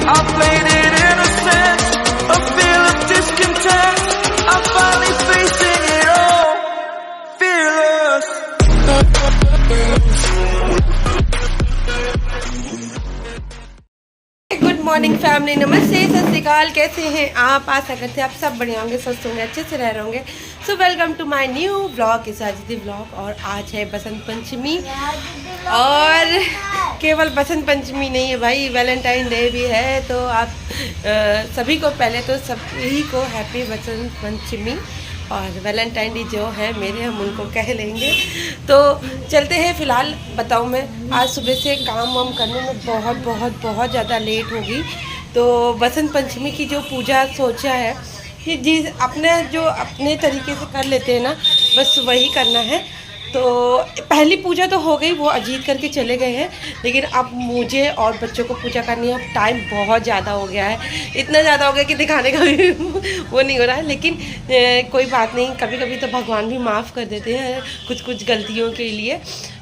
I played it innocent, a feel of discontent. I'm finally facing it all, fearless. Good morning family, नमस्ते, सत श्री अकाल। कैसे हैं आप? आशा करते हैं आप सब बढ़िया होंगे, स्वस्थ होंगे, अच्छे से रह रहे होंगे। So welcome to my new blog, इसाजिदी ब्लॉग। और आज है बसंत पंचमी, और केवल बसंत पंचमी नहीं है भाई, वैलेंटाइन डे भी है। तो आप सभी को पहले तो सभी को हैप्पी बसंत पंचमी। और वैलेंटाइन डे जो है मेरे, हम उनको कह लेंगे। तो चलते हैं। फ़िलहाल बताऊँ, मैं आज सुबह से काम वाम करने में बहुत ज़्यादा लेट होगी। तो बसंत पंचमी की जो पूजा सोचा है कि अपने तरीके से कर लेते हैं ना, बस वही करना है। तो पहली पूजा तो हो गई, वो अजीत करके चले गए हैं, लेकिन अब मुझे और बच्चों को पूजा करनी है। अब टाइम बहुत ज़्यादा हो गया है, इतना ज़्यादा हो गया कि दिखाने का भी वो नहीं हो रहा है। लेकिन कोई बात नहीं, कभी कभी तो भगवान भी माफ़ कर देते हैं कुछ गलतियों के लिए।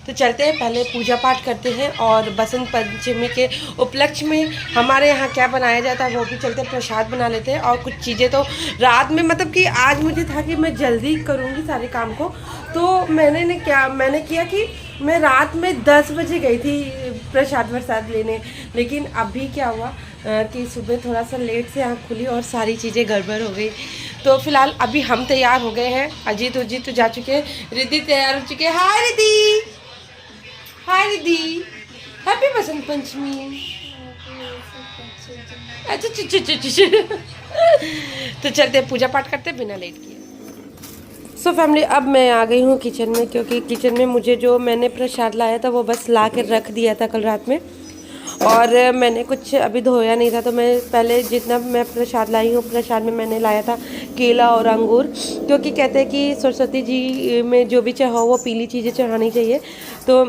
तो चलते हैं, पहले पूजा पाठ करते हैं। और बसंत पंचमी के उपलक्ष्य में हमारे यहाँ क्या बनाया जाता है वो भी चलते हैं, प्रसाद बना लेते हैं। और कुछ चीज़ें तो रात में, मतलब कि आज मुझे था कि मैं जल्दी करूँगी सारे काम को, तो मैंने किया कि मैं रात में 10 बजे गई थी प्रसाद लेने। लेकिन अभी क्या हुआ कि सुबह थोड़ा सा लेट से आँख खुली और सारी चीज़ें गड़बड़ हो गई। तो फिलहाल अभी हम तैयार हो गए हैं, अजीत तो जा चुके हैं, रिद्धि तैयार हो चुके हैं। हाय रिद्धि, हाय रिद्धि, हैप्पी बसंत पंचमी। अच्छा तो चलते पूजा पाठ करते बिना लेट किए। सो फैमिली, अब मैं आ गई हूँ किचन में, क्योंकि किचन में मुझे जो मैंने प्रसाद लाया था वो बस ला के रख दिया था कल रात में। और मैंने कुछ अभी धोया नहीं था, तो मैं पहले जितना मैं प्रसाद लाई हूँ, प्रसाद में मैंने लाया था केला और अंगूर, क्योंकि कहते हैं कि सरस्वती जी में जो भी चढ़ाओ वो पीली चीज़ें चढ़ानी चाहिए। तो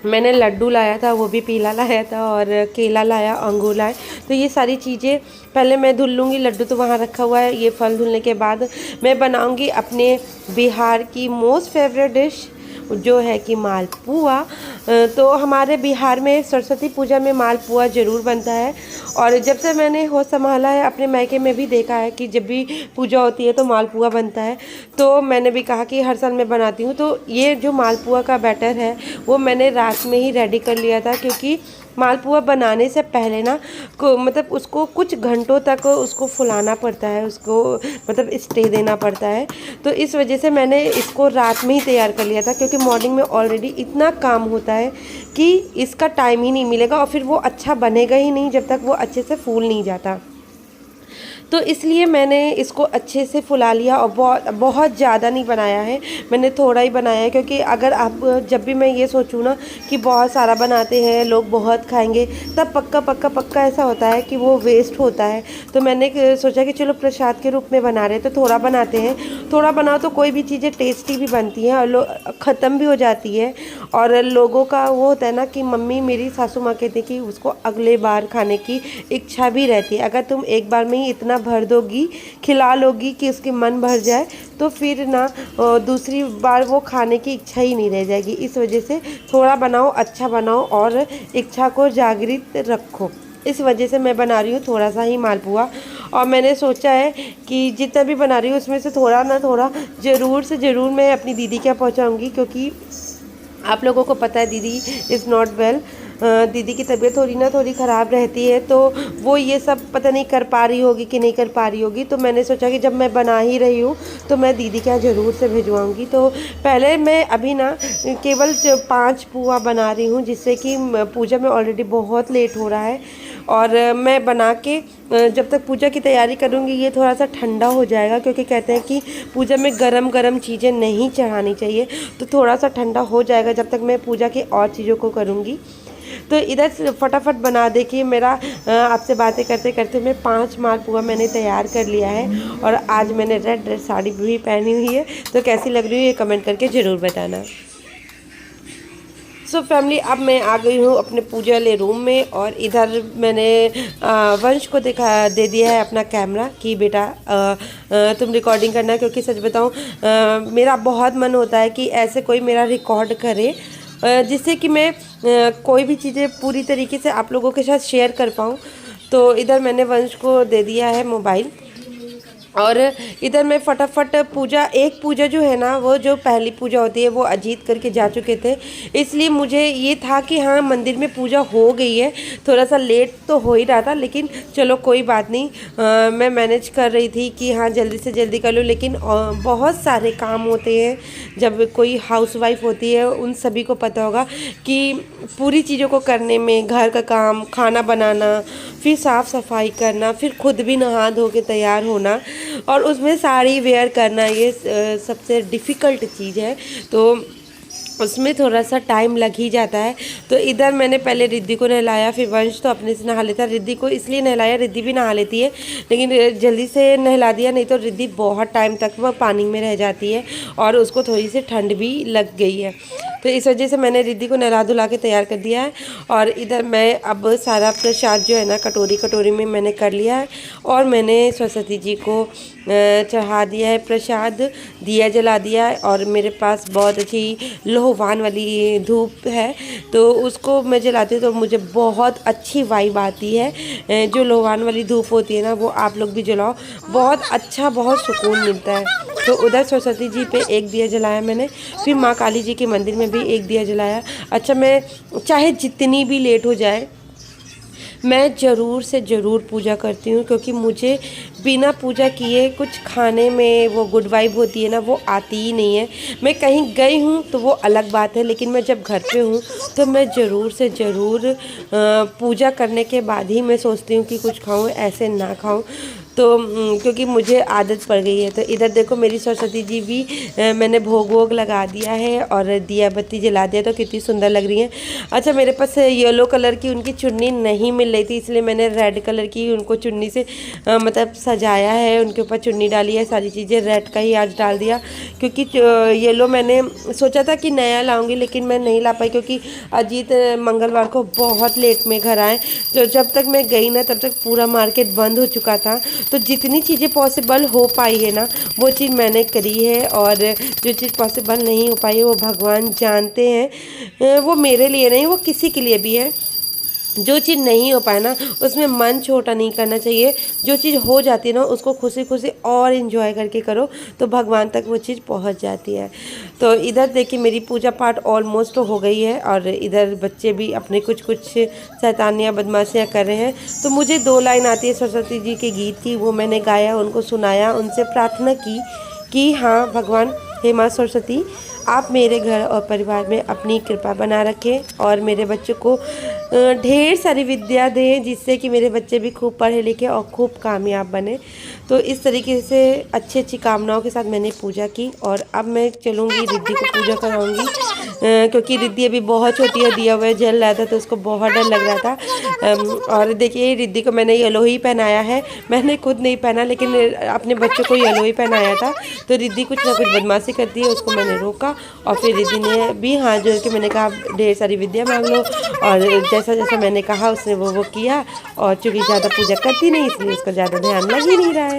मैंने लड्डू लाया था, वो भी पीला लाया था, और केला लाया, अंगूर लाए। तो ये सारी चीज़ें पहले मैं धुल लूँगी। लड्डू तो वहाँ रखा हुआ है, ये फल धुलने के बाद मैं बनाऊँगी अपने बिहार की मोस्ट फेवरेट डिश, जो है कि मालपुआ। तो हमारे बिहार में सरस्वती पूजा में मालपुआ ज़रूर बनता है। और जब से मैंने होश संभाला है, अपने मायके में भी देखा है कि जब भी पूजा होती है तो मालपुआ बनता है। तो मैंने भी कहा कि हर साल मैं बनाती हूँ। तो ये जो मालपुआ का बैटर है वो मैंने रात में ही रेडी कर लिया था, क्योंकि मालपुआ बनाने से पहले ना मतलब उसको कुछ घंटों तक उसको फुलाना पड़ता है, उसको मतलब स्टे देना पड़ता है। तो इस वजह से मैंने इसको रात में ही तैयार कर लिया था, क्योंकि मॉर्निंग में ऑलरेडी इतना काम होता है कि इसका टाइम ही नहीं मिलेगा, और फिर वो अच्छा बनेगा ही नहीं जब तक वो अच्छे से फूल नहीं जाता। तो इसलिए मैंने इसको अच्छे से फुला लिया, और बहुत ज़्यादा नहीं बनाया है, मैंने थोड़ा ही बनाया है। क्योंकि अगर आप जब भी मैं ये सोचूँ ना कि बहुत सारा बनाते हैं, लोग बहुत खाएंगे, तब पक्का ऐसा होता है कि वो वेस्ट होता है। तो मैंने सोचा कि चलो प्रसाद के रूप में बना रहे हैं तो थोड़ा बनाते हैं। थोड़ा बनाओ तो कोई भी चीज़ें टेस्टी भी बनती हैं और ख़त्म भी हो जाती है। और लोगों का वो होता है ना कि मम्मी, मेरी सासू माँ कहती कि उसको अगले बार खाने की इच्छा भी रहती है। अगर तुम एक बार में ही इतना भर दोगी, खिला लोगी कि उसके मन भर जाए, तो फिर ना दूसरी बार वो खाने की इच्छा ही नहीं रह जाएगी। इस वजह से थोड़ा बनाओ, अच्छा बनाओ, और इच्छा को जागृत रखो। इस वजह से मैं बना रही हूँ थोड़ा सा ही मालपुआ। और मैंने सोचा है कि जितना भी बना रही हूँ उसमें से थोड़ा ना थोड़ा ज़रूर से ज़रूर मैं अपनी दीदी के यहाँ पहुँचाऊँगी, क्योंकि आप लोगों को पता है दीदी इज़ नॉट वेल। दीदी की तबीयत थोड़ी ख़राब रहती है, तो वो ये सब पता नहीं कर पा रही होगी कि नहीं कर पा रही होगी। तो मैंने सोचा कि जब मैं बना ही रही हूँ तो मैं दीदी के यहाँ ज़रूर से भिजवाऊँगी। तो पहले मैं अभी ना केवल 5 पुआ बना रही हूँ, जिससे कि पूजा में ऑलरेडी बहुत लेट हो रहा है। और मैं बना के जब तक पूजा की तैयारी करूँगी ये थोड़ा सा ठंडा हो जाएगा, क्योंकि कहते हैं कि पूजा में गरम चीज़ें नहीं चढ़ानी चाहिए। तो थोड़ा सा ठंडा हो जाएगा जब तक मैं पूजा की और चीज़ों को करूँगी। तो इधर फटाफट बना, देखिए मेरा आपसे बातें करते करते मैं 5 मालपुआ मैंने तैयार कर लिया है। और आज मैंने रेड साड़ी भी पहनी हुई है, तो कैसी लग रही है ये कमेंट करके ज़रूर बताना। सो फैमिली, अब मैं आ गई हूँ अपने पूजा वाले रूम में। और इधर मैंने वंश को दे दिया है अपना कैमरा कि बेटा तुम रिकॉर्डिंग करना, क्योंकि सच बताऊँ मेरा बहुत मन होता है कि ऐसे कोई मेरा रिकॉर्ड करे, जिससे कि मैं कोई भी चीज़ें पूरी तरीके से आप लोगों के साथ शेयर कर पाऊँ। तो इधर मैंने वंश को दे दिया है मोबाइल, और इधर मैं फटाफट एक पूजा जो है ना, वो जो पहली पूजा होती है वो अजीत करके जा चुके थे, इसलिए मुझे ये था कि हाँ मंदिर में पूजा हो गई है। थोड़ा सा लेट तो हो ही रहा था, लेकिन चलो कोई बात नहीं, मैं मैनेज कर रही थी कि हाँ जल्दी से जल्दी कर लूँ। लेकिन बहुत सारे काम होते हैं, जब कोई हाउसवाइफ होती है उन सभी को पता होगा कि पूरी चीज़ों को करने में, घर का काम, खाना बनाना, फिर साफ़ सफाई करना, फिर खुद भी नहा धो के तैयार होना, और उसमें साड़ी वेयर करना, ये सबसे डिफ़िकल्ट चीज़ है। तो उसमें थोड़ा सा टाइम लग ही जाता है। तो इधर मैंने पहले रिद्धि को नहलाया, फिर वंश तो अपने से नहा लेता। रिद्धि को इसलिए नहलाया, रिद्धि भी नहा लेती है, लेकिन जल्दी से नहला दिया, नहीं तो रिद्धि बहुत टाइम तक वह पानी में रह जाती है और उसको थोड़ी सी ठंड भी लग गई है। तो इस वजह से मैंने रिद्धि को नहला धुला के तैयार कर दिया है। और इधर मैं अब सारा प्रसाद जो है ना कटोरी में मैंने कर लिया है, और मैंने सरस्वती जी को चढ़ा दिया है प्रसाद, दिया जला दिया है। और मेरे पास बहुत अच्छी लोहवान वाली धूप है, तो उसको मैं जलाती हूँ तो मुझे बहुत अच्छी वाइब आती है। जो लोहवान वाली धूप होती है ना, वो आप लोग भी जलाओ, बहुत अच्छा, बहुत सुकून मिलता है। तो उधर सरस्वती जी पे एक दिया जलाया मैंने, फिर माँ काली जी के मंदिर में भी एक दिया जलाया। अच्छा, मैं चाहे जितनी भी लेट हो जाए, मैं ज़रूर से ज़रूर पूजा करती हूँ, क्योंकि मुझे बिना पूजा किए कुछ खाने में वो गुड वाइब होती है ना, वो आती ही नहीं है। मैं कहीं गई हूँ तो वो अलग बात है, लेकिन मैं जब घर पे हूँ तो मैं ज़रूर से ज़रूर पूजा करने के बाद ही मैं सोचती हूँ कि कुछ खाऊँ, ऐसे ना खाऊँ। तो क्योंकि मुझे आदत पड़ गई है। तो इधर देखो मेरी सरस्वती जी भी मैंने भोग वोग लगा दिया है और दिया बत्ती जला दिया, तो कितनी सुंदर लग रही है। अच्छा, मेरे पास येलो कलर की उनकी चुन्नी नहीं मिल रही थी, इसलिए मैंने रेड कलर की उनको चुन्नी से मतलब सजाया है, उनके ऊपर चुन्नी डाली है, सारी चीज़ें रेड का ही आज डाल दिया। क्योंकि येलो मैंने सोचा था कि नया लाऊंगी, लेकिन मैं नहीं ला पाई, क्योंकि अजीत मंगलवार को बहुत लेट में घर आए। तो जब तक मैं गई ना, तब तक पूरा मार्केट बंद हो चुका था। तो जितनी चीज़ें पॉसिबल हो पाई है ना, वो चीज़ मैंने करी है, और जो चीज़ पॉसिबल नहीं हो पाई है वो भगवान जानते हैं, वो मेरे लिए नहीं, वो किसी के लिए भी है। जो चीज़ नहीं हो पाए ना, उसमें मन छोटा नहीं करना चाहिए। जो चीज़ हो जाती है ना, उसको खुशी खुशी और इन्जॉय करके करो, तो भगवान तक वो चीज़ पहुंच जाती है। तो इधर देखिए मेरी पूजा पाठ ऑलमोस्ट हो गई है, और इधर बच्चे भी अपने कुछ शैतानियाँ बदमाशियाँ कर रहे हैं। तो मुझे 2 लाइन आती है सरस्वती जी के गीत की, वो मैंने गाया, उनको सुनाया, उनसे प्रार्थना की कि हाँ भगवान, हे माँ सरस्वती, आप मेरे घर और परिवार में अपनी कृपा बना रखें, और मेरे बच्चों को ढेर सारी विद्या दें, जिससे कि मेरे बच्चे भी खूब पढ़े लिखे और खूब कामयाब बने। तो इस तरीके से अच्छी कामनाओं के साथ मैंने पूजा की, और अब मैं चलूँगी रिद्धि को पूजा कराऊँगी, क्योंकि रिद्धि अभी बहुत छोटी है, दिया हुआ जल रहा था तो उसको बहुत डर लग रहा था। और देखिए रिद्धि को मैंने येलो ही पहनाया है, मैंने खुद नहीं पहना, लेकिन अपने बच्चों को येलो ही पहनाया था। तो रिद्धि कुछ ना कुछ बदमाशी करती है, उसको मैंने रोका, और फिर रिद्धि ने भी हाथ जोड़ के मैंने कहा ढेर सारी विद्या मांग लो, और जैसा जैसा मैंने कहा उसने वो किया। और चूँकि ज़्यादा पूजा करती नहीं, इसलिए उसका ज़्यादा ध्यान लग ही नहीं रहा है।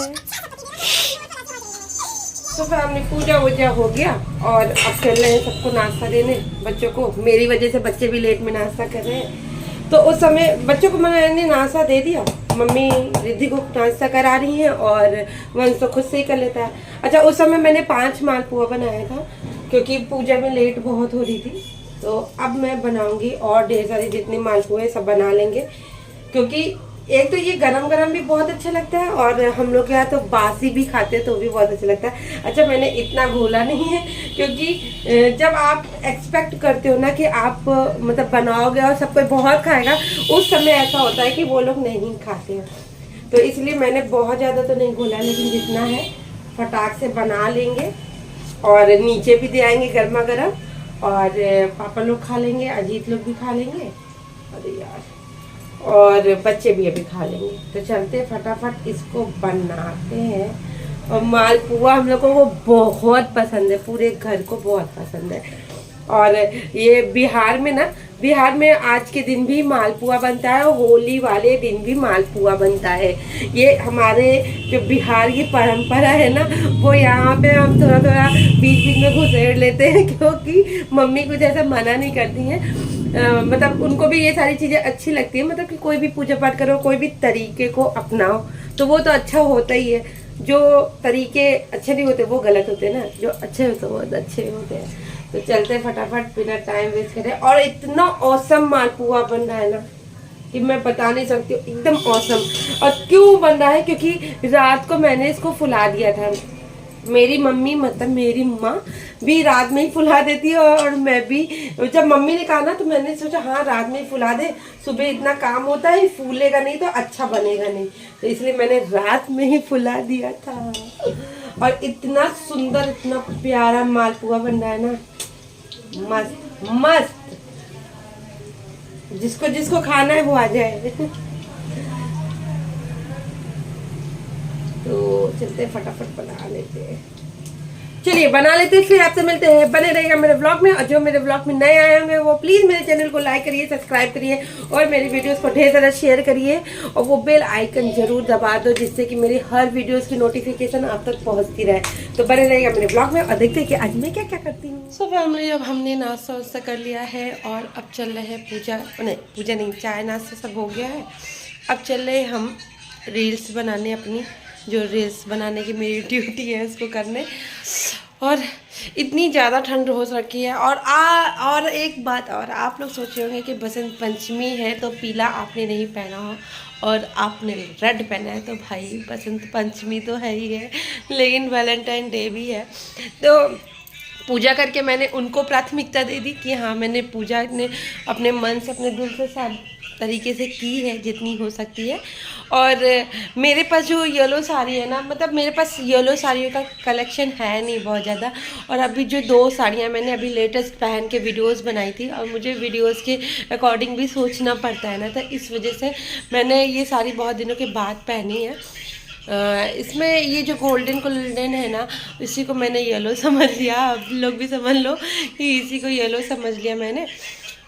तो फिर हमने पूजा वूजा हो गया, और अब चल रहे हैं सबको नाश्ता देने, बच्चों को। मेरी वजह से बच्चे भी लेट में नाश्ता कर रहे हैं। तो उस समय बच्चों को मैंने नाश्ता दे दिया, मम्मी रिद्धि को नाश्ता करा रही हैं, और वंश तो खुद से ही कर लेता है। अच्छा, उस समय मैंने 5 मालपुआ बनाया था, क्योंकि पूजा में लेट बहुत हो रही थी। तो अब मैं बनाऊंगी और ढेर सारे जितने मालपुए सब बना लेंगे, क्योंकि एक तो ये गरम गरम भी बहुत अच्छा लगता है, और हम लोग यहाँ तो बासी भी खाते हैं तो भी बहुत अच्छा लगता है। अच्छा, मैंने इतना घोला नहीं है, क्योंकि जब आप एक्सपेक्ट करते हो ना कि आप मतलब बनाओगे और सब कोई बहुत खाएगा, उस समय ऐसा होता है कि वो लोग नहीं खाते हैं। तो इसलिए मैंने बहुत ज़्यादा तो नहीं घोला, लेकिन जितना है फटाक से बना लेंगे, और नीचे भी दे आएंगे गर्मा गर्म, और पापा लोग खा लेंगे, अजीत लोग भी खा लेंगे, अरे यार, और बच्चे भी अभी खा लेंगे। तो चलते फटाफट इसको बनाते हैं। और मालपुआ हम लोगों को बहुत पसंद है, पूरे घर को बहुत पसंद है। और ये बिहार में आज के दिन भी मालपुआ बनता है, और होली वाले दिन भी मालपुआ बनता है। ये हमारे जो बिहार की परंपरा है ना, वो यहाँ पे हम थोड़ा थोड़ा बीच बीच में घुसेड़ लेते हैं, क्योंकि मम्मी कुछ ऐसा मना नहीं करती हैं। मतलब उनको भी ये सारी चीज़ें अच्छी लगती है, मतलब कि कोई भी पूजा पाठ करो, कोई भी तरीके को अपनाओ तो वो तो अच्छा होता ही है। जो तरीके अच्छे नहीं होते वो गलत होते हैं ना, जो अच्छे होते हैं वो अच्छे होते हैं। तो चलते फटाफट बिना टाइम वेस्ट करें। और इतना औसम मालपुआ बन रहा है ना कि मैं बता नहीं सकती हूँ, एकदम औसम। और क्यों बन रहा है, क्योंकि रात को मैंने इसको फुला दिया था। मेरी मम्मी मतलब मेरी माँ भी रात में ही फुला देती है, और मैं भी जब मम्मी ने कहा ना तो मैंने सोचा हाँ रात में ही फुला दे, सुबह इतना काम होता है, फूलेगा नहीं तो अच्छा बनेगा नहीं, तो इसलिए मैंने रात में ही फुला दिया था। और इतना सुंदर इतना प्यारा मालपुआ बन रहा है ना, मस्त मस्त। जिसको जिसको खाना है वो आ जाए। तो चलते फटाफट बना लेते हैं। चलिए बना लेते हैं, फिर आपसे मिलते हैं। बने रहेगा मेरे ब्लॉग में, और जो मेरे ब्लॉग में नए आए होंगे वो प्लीज़ मेरे चैनल को लाइक करिए, सब्सक्राइब करिए, और मेरी वीडियोस को ढेर सारा शेयर करिए, और वो बेल आइकन जरूर दबा दो जिससे कि मेरी हर वीडियोस की नोटिफिकेशन आप तक पहुंचती रहे। तो बने रहेगा मेरे ब्लॉग में, और देखते हैं कि आज मैं क्या क्या करती हूँ। सो फैमिली, अब हमने नाश्ता वास्ता कर लिया है, और अब चल रहे हैं पूजा नहीं, चाय नाश्ता सब हो गया है। अब चल रहे हम रील्स बनाने, अपनी जो रील्स बनाने की मेरी ड्यूटी है उसको करने। और इतनी ज़्यादा ठंड हो रखी है। और एक बात और, आप लोग सोचे होंगे कि बसंत पंचमी है तो पीला आपने नहीं पहना हो और आपने रेड पहना है, तो भाई बसंत पंचमी तो है ही है, लेकिन वैलेंटाइन डे भी है। तो पूजा करके मैंने उनको प्राथमिकता दे दी कि हाँ मैंने पूजा ने अपने मन से अपने दिल से सब तरीके से की है जितनी हो सकती है। और मेरे पास जो येलो साड़ी है ना, मतलब मेरे पास येलो साड़ियों का कलेक्शन है नहीं बहुत ज़्यादा। और अभी जो 2 साड़ियाँ मैंने अभी लेटेस्ट पहन के वीडियोस बनाई थी, और मुझे वीडियोस के अकॉर्डिंग भी सोचना पड़ता है ना, तो इस वजह से मैंने ये साड़ी बहुत दिनों के बाद पहनी है। इसमें ये जो गोल्डन है ना, इसी को मैंने येलो समझ लिया। आप लोग भी समझ लो कि इसी को येलो समझ लिया मैंने।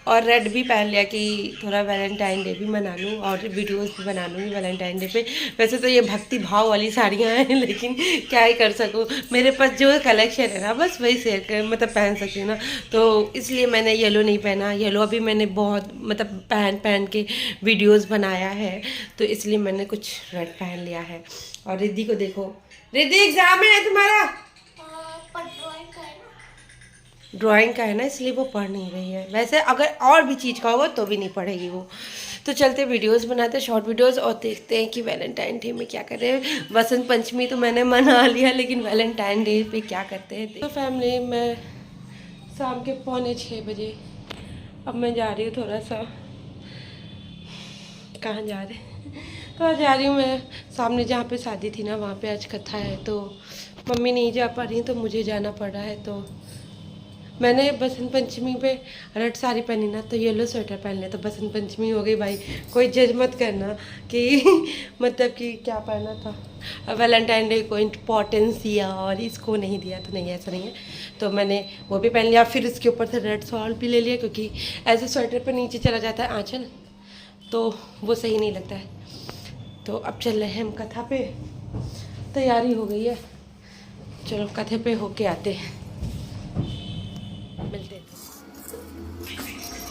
और रेड भी पहन लिया कि थोड़ा वैलेंटाइन डे भी मना लूँ, और वीडियोस भी बना लूँगी वैलेंटाइन डे पे। वैसे तो ये भक्ति भाव वाली साड़ियाँ हैं, लेकिन क्या ही कर सकूँ, मेरे पास जो कलेक्शन है ना बस वही शेयर कर मतलब पहन सकती हूँ ना, तो इसलिए मैंने येलो नहीं पहना। येलो अभी मैंने बहुत मतलब पहन के वीडियोज़ बनाया है, तो इसलिए मैंने कुछ रेड पहन लिया है। और रिद्धि को देखो, रिद्धि एग्जाम है तुम्हारा, ड्राइंग का है ना, इसलिए वो पढ़ नहीं रही है। वैसे अगर और भी चीज़ का होगा तो भी नहीं पढ़ेगी वो। तो चलते वीडियोस बनाते हैं, शॉर्ट वीडियोस, और देखते हैं कि वैलेंटाइन डे में क्या कर रहे हैं। बसंत पंचमी तो मैंने मना लिया, लेकिन वैलेंटाइन डे पे क्या करते हैं। तो फैमिली, मैं शाम के 5:45 बजे अब मैं जा रही हूँ थोड़ा सा, कहाँ जा रहे हैं, कहाँ जा रही हूँ मैं, सामने जहाँ पे शादी थी ना वहाँ पे आज कथा है, तो मम्मी नहीं जा पा रही तो मुझे जाना पड़ रहा है। तो मैंने बसंत पंचमी पे रेड साड़ी पहनी ना, तो येलो स्वेटर पहन लिया, तो बसंत पंचमी हो गई भाई। कोई जज मत करना कि मतलब कि क्या पहना था, वैलेंटाइन डे को इम्पोर्टेंस दिया और इसको नहीं दिया, तो नहीं, ऐसा नहीं है। तो मैंने वो भी पहन लिया, फिर इसके ऊपर से रेड शॉल भी ले लिया, क्योंकि ऐसे स्वेटर पर नीचे चला जाता है आँचल, तो वो सही नहीं लगता है। तो अब चल रहे हैं हम कथा पे, तैयारी हो गई है, चलो कथे पे होके आते हैं, मिलते हैं।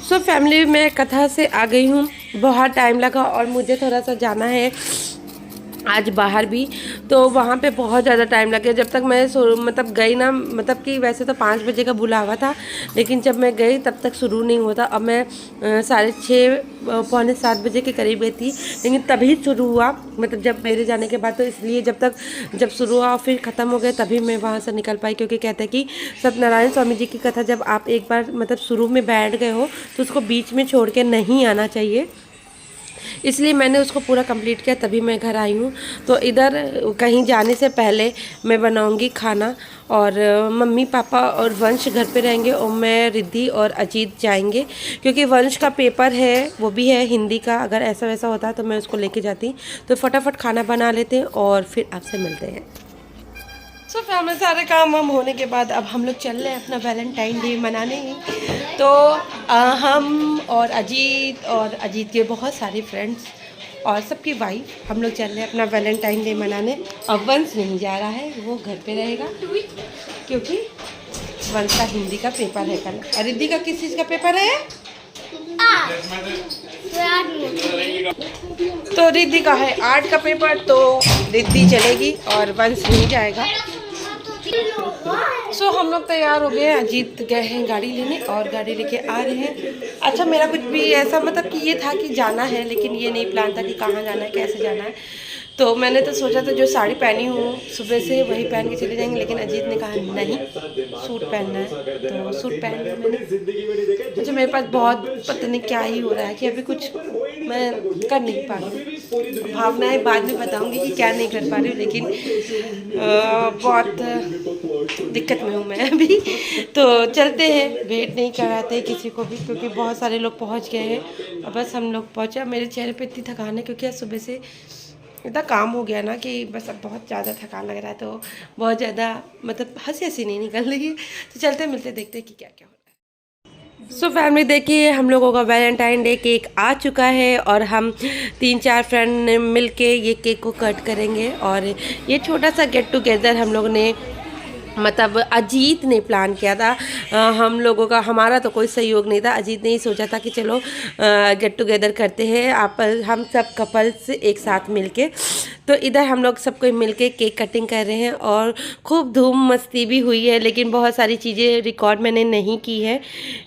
सो फैमिली, मैं कथा से आ गई हूँ, बहुत टाइम लगा, और मुझे थोड़ा सा जाना है आज बाहर भी, तो वहाँ पे बहुत ज़्यादा टाइम लग गया। जब तक मैं मतलब गई ना, मतलब कि वैसे तो 5 बजे का बुलावा था, लेकिन जब मैं गई तब तक शुरू नहीं हुआ था। अब मैं 6:30 पौने 7 बजे के करीब गई थी, लेकिन तभी शुरू हुआ, मतलब जब मेरे जाने के बाद। तो इसलिए जब शुरू हुआ और फिर ख़त्म हो गया तभी मैं वहाँ से निकल पाई, क्योंकि कहते हैं कि सत्यनारायण स्वामी जी की कथा जब आप एक बार मतलब शुरू में बैठ गए हो तो उसको बीच में छोड़ के नहीं आना चाहिए, इसलिए मैंने उसको पूरा कंप्लीट किया, तभी मैं घर आई हूँ। तो इधर कहीं जाने से पहले मैं बनाऊँगी खाना, और मम्मी पापा और वंश घर पे रहेंगे, और मैं रिद्धि और अजीत जाएंगे, क्योंकि वंश का पेपर है, वो भी है हिंदी का। अगर ऐसा वैसा होता तो मैं उसको लेके जाती। तो फटाफट खाना बना लेते हैं और फिर आपसे मिलते हैं। सो फैमिली, सारे काम वाम होने के बाद अब हम लोग चल रहे हैं अपना वैलेंटाइन डे मनाने। तो हम और अजीत के बहुत सारे फ्रेंड्स और सबकी वाइफ, हम लोग चल रहे हैं अपना वैलेंटाइन डे मनाने। अब वंश नहीं जा रहा है, वो घर पे रहेगा, क्योंकि वंश का हिंदी का पेपर है कल। और रिद्धि का किस चीज़ का पेपर है? तो रिद्धि का है 8 का पेपर, तो रिद्धि चलेगी और वंश नहीं जाएगा। सो हम लोग तैयार हो गए हैं, अजीत गए हैं गाड़ी लेने और गाड़ी लेके आ रहे हैं। अच्छा मेरा कुछ भी ऐसा मतलब कि ये था कि जाना है, लेकिन ये नहीं प्लान था कि कहाँ जाना है, कैसे जाना है। तो मैंने तो सोचा था जो साड़ी पहनी हूँ सुबह से वही पहन के चले जाएंगे, लेकिन अजीत ने कहा नहीं सूट पहनना है, तो सूट पहन लिया मैंने। अच्छा मेरे पास बहुत पता नहीं क्या ही हो रहा है कि अभी कुछ मैं कर नहीं पा रही हूँ। भावनाएं बाद में बताऊंगी कि क्या नहीं कर पा रही हूँ, लेकिन बहुत दिक्कत में हूँ मैं अभी। तो चलते हैं, वेट नहीं कराते किसी को भी, क्योंकि बहुत सारे लोग पहुँच गए हैं और बस हम लोग पहुँचे। मेरे चेहरे पे इतनी थकान है क्योंकि आज सुबह से इतना काम हो गया ना कि बस अब बहुत ज़्यादा थकान लग रहा है, तो बहुत ज़्यादा मतलब हंसी नहीं निकल रही है। तो चलते मिलते देखते हैं कि क्या क्या हो रहा है। सो फैमिली देखिए, हम लोगों का वैलेंटाइन डे केक आ चुका है और हम 3-4 फ्रेंड मिल के ये केक को कट करेंगे। और ये छोटा सा गेट टुगेदर हम लोगों ने मतलब अजीत ने प्लान किया था। हम लोगों का, हमारा तो कोई सहयोग नहीं था। अजीत ने ही सोचा था कि चलो गेट टुगेदर करते हैं हम सब कपल्स एक साथ मिलके। तो इधर हम लोग सब कोई मिलके केक कटिंग कर रहे हैं और खूब धूम मस्ती भी हुई है, लेकिन बहुत सारी चीज़ें रिकॉर्ड मैंने नहीं की है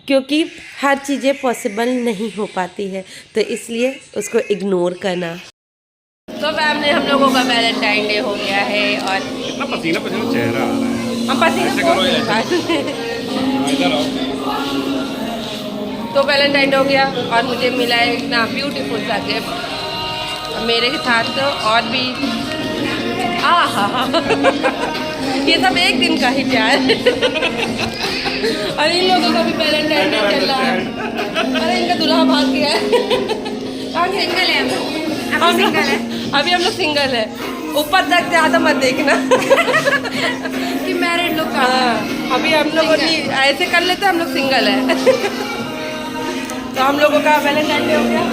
क्योंकि हर चीज़ें पॉसिबल नहीं हो पाती है, तो इसलिए उसको इग्नोर करना। तो फैमिली हम लोगों का वैलेंटाइन डे हो गया है और कितना पसीना पसीना चेहरा आ रहा है। हम पसीना तो वैलेंटाइन हो गया और मुझे मिला है इतना ब्यूटीफुल सा गिफ्ट। मेरे के साथ तो और भी ये सब एक दिन का ही प्यार और इन लोगों का भी वैलेंटाइन डे चल रहा है। अरे इनका दूल्हा भाग गया है। सिंगल है हम लोग, अभी हम लोग सिंगल है। ऊपर तक ज़्यादा मत देखना कि मैरिड लोग। हाँ अभी हम लोग ऐसे कर लेते हैं, हम लोग सिंगल है। तो हम लोगों का वैलेंटाइन डे हो गया।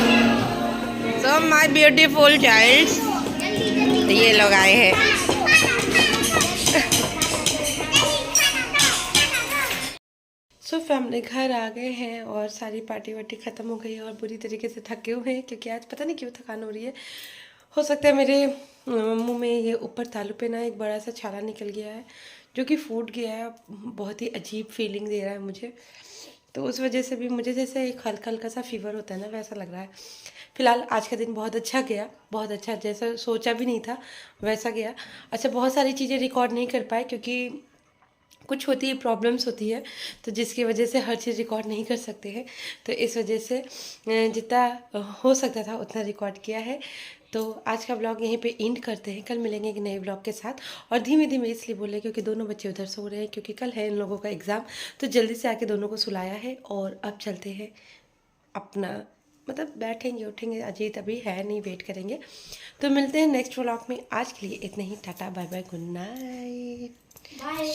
सो माय ब्यूटीफुल चाइल्ड ये लोग आए हैं। सो फैमिली घर आ गए हैं और सारी पार्टी वार्टी ख़त्म हो गई और बुरी तरीके से थके हुए हैं क्योंकि आज पता नहीं क्यों थकान हो रही है। हो सकता है मेरे मुंह में ये ऊपर तालू पे ना एक बड़ा सा छाला निकल गया है जो कि फूट गया है। बहुत ही अजीब फीलिंग दे रहा है मुझे, तो उस वजह से भी मुझे जैसे एक हल्का हल्का सा फीवर होता है ना वैसा लग रहा है। फ़िलहाल आज का दिन बहुत अच्छा गया, बहुत अच्छा, जैसा सोचा भी नहीं था वैसा गया। अच्छा बहुत सारी चीज़ें रिकॉर्ड नहीं कर पाए क्योंकि कुछ होती है, प्रॉब्लम्स होती है, तो जिसकी वजह से हर चीज़ रिकॉर्ड नहीं कर सकते हैं। तो इस वजह से जितना हो सकता था उतना रिकॉर्ड किया है। तो आज का ब्लॉग यहीं पे एंड करते हैं, कल मिलेंगे एक नए ब्लॉग के साथ। और धीमे धीमे इसलिए बोले क्योंकि दोनों बच्चे उधर सो रहे हैं क्योंकि कल है इन लोगों का एग्ज़ाम, तो जल्दी से आके दोनों को सुलाया है और अब चलते हैं अपना मतलब बैठेंगे उठेंगे। अजीत अभी है नहीं, वेट करेंगे। तो मिलते हैं नेक्स्ट व्लॉग में। आज के लिए इतना ही, tata bye bye good night bye.